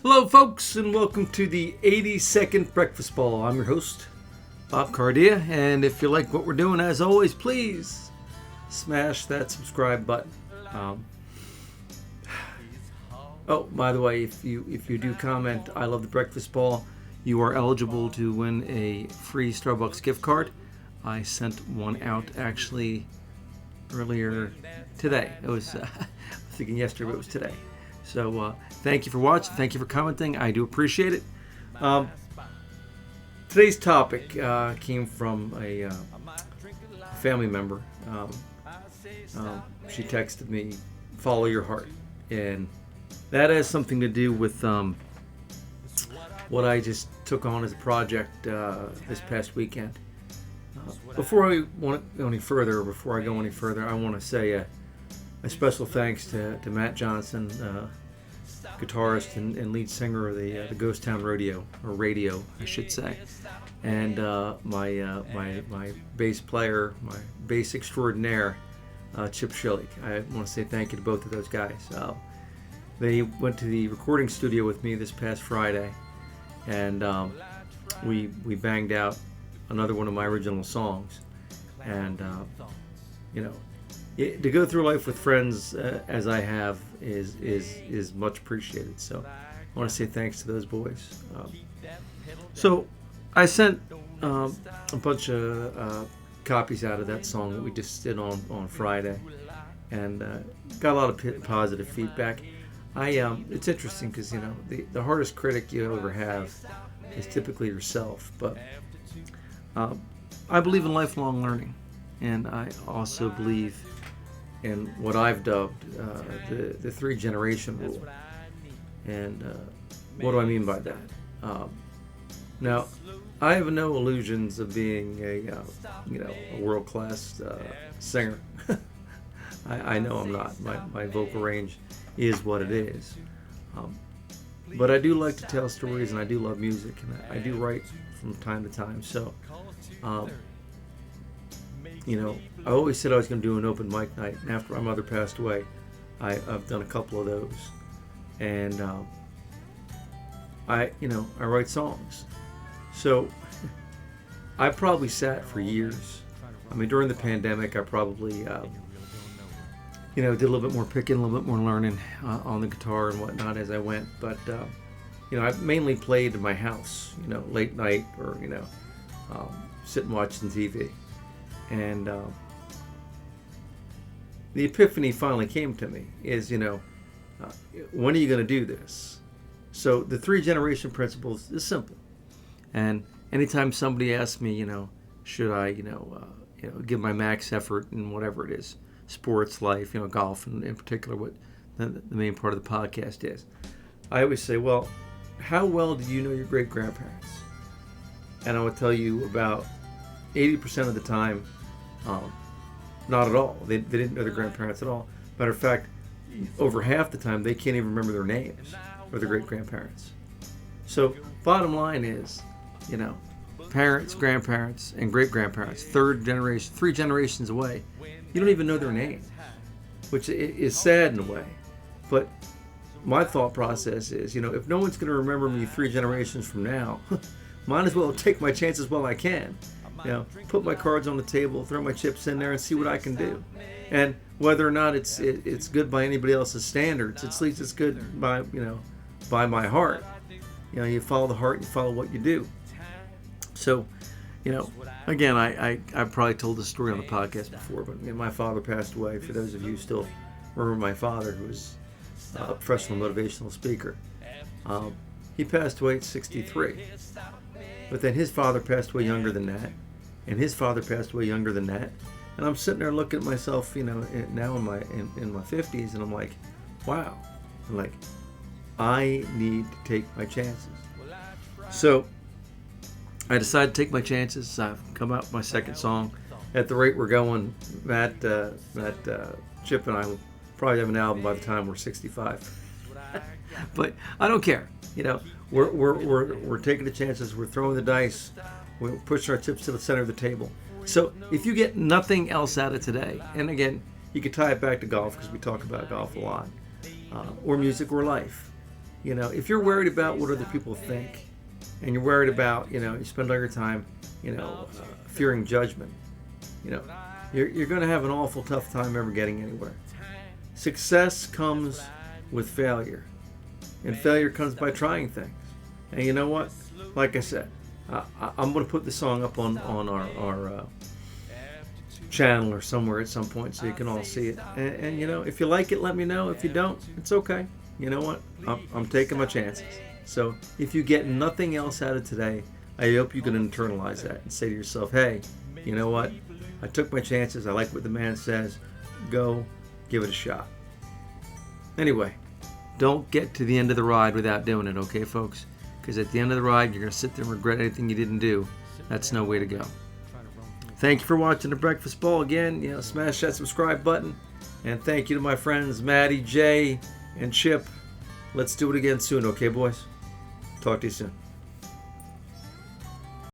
Hello, folks, and welcome to the 82nd Breakfast Ball. I'm your host, Bob Cardia, and if you like what we're doing, as always, please smash that subscribe button. Oh, by the way, if you do comment, I love the Breakfast Ball, you are eligible to win a free Starbucks gift card. I sent one out actually earlier today. It was, I was thinking yesterday, but it was today. So thank you for watching. Thank you for commenting. I do appreciate it. Today's topic came from a family member. She texted me, "Follow your heart," and that has something to do with what I just took on as a project this past weekend. Before I go any further, I want to say a special thanks to Matt Johnson, guitarist and lead singer of the Ghost Town Radio, or Radio, I should say, and my bass player, my bass extraordinaire, Chip Schillig. I want to say thank you to both of those guys. They went to the recording studio with me this past Friday, and we banged out another one of my original songs. And to go through life with friends as I have is much appreciated. So I want to say thanks to those boys. So I sent a bunch of copies out of that song that we just did on Friday, and got a lot of positive feedback. It's interesting because the hardest critic you ever have is typically yourself, but I believe in lifelong learning, and I also believe in what I've dubbed the 3-generation rule. And what do I mean by that? Now, I have no illusions of being a world-class singer. I know I'm not. My vocal range is what it is. But I do like to tell stories, and I do love music, and I do write from time to time. So, I always said I was going to do an open mic night, and after my mother passed away, I've done a couple of those. And I write songs. So I probably sat for years. I mean, during the pandemic, I probably did a little bit more picking, a little bit more learning on the guitar and whatnot as I went. But I mainly played in my house, late night, or sitting watching TV. And the epiphany finally came to me is, when are you going to do this? So the 3-generation principle is simple. And anytime somebody asks me, should I, give my max effort in whatever it is, sports, life, golf, and in particular what the main part of the podcast is, I always say, well, how well do you know your great-grandparents? And I would tell you about 80% of the time, not at all. They didn't know their grandparents at all. Matter of fact, over half the time, they can't even remember their names or their great-grandparents. So bottom line is, parents, grandparents, and great-grandparents, 3rd generation, 3 generations away, you don't even know their name, which is sad in a way. But my thought process is, if no one's going to remember me 3 generations from now, might as well take my chances while I can. Put my cards on the table, throw my chips in there, and see what I can do. And whether or not it's good by anybody else's standards, at least it's good by by my heart. You follow the heart, you follow what you do. So, again, I've probably told this story on the podcast before, but my father passed away. For those of you who still remember my father, who was a professional motivational speaker, he passed away at 63. But then his father passed away younger than that, and his father passed away younger than that. And I'm sitting there looking at myself, now in my 50s, and I'm like, wow. I'm like, I need to take my chances. So I decided to take my chances. I've come out with my second song. At the rate we're going, Matt, Chip, and I will probably have an album by the time we're 65. But I don't care. We're taking the chances. We're throwing the dice. We're pushing our chips to the center of the table. So if you get nothing else out of today, and again, you could tie it back to golf because we talk about golf a lot, or music or life. if you're worried about what other people think, and you're worried about, you spend all your time, fearing judgment, you're going to have an awful tough time ever getting anywhere. Success comes with failure, and failure comes by trying things. And you know what? Like I said, I'm going to put the song up on our channel or somewhere at some point so you can all see it. And if you like it, let me know. If you don't, it's okay. You know what? I'm taking my chances. So if you get nothing else out of today, I hope you can internalize that and say to yourself, hey, you know what? I took my chances. I like what the man says. Go give it a shot. Anyway, don't get to the end of the ride without doing it, okay, folks? Because at the end of the ride, you're going to sit there and regret anything you didn't do. That's no way to go. Thank you for watching The Breakfast Ball again. Smash that subscribe button. And thank you to my friends Maddie, Jay, and Chip. Let's do it again soon, okay, boys? Talk to you soon.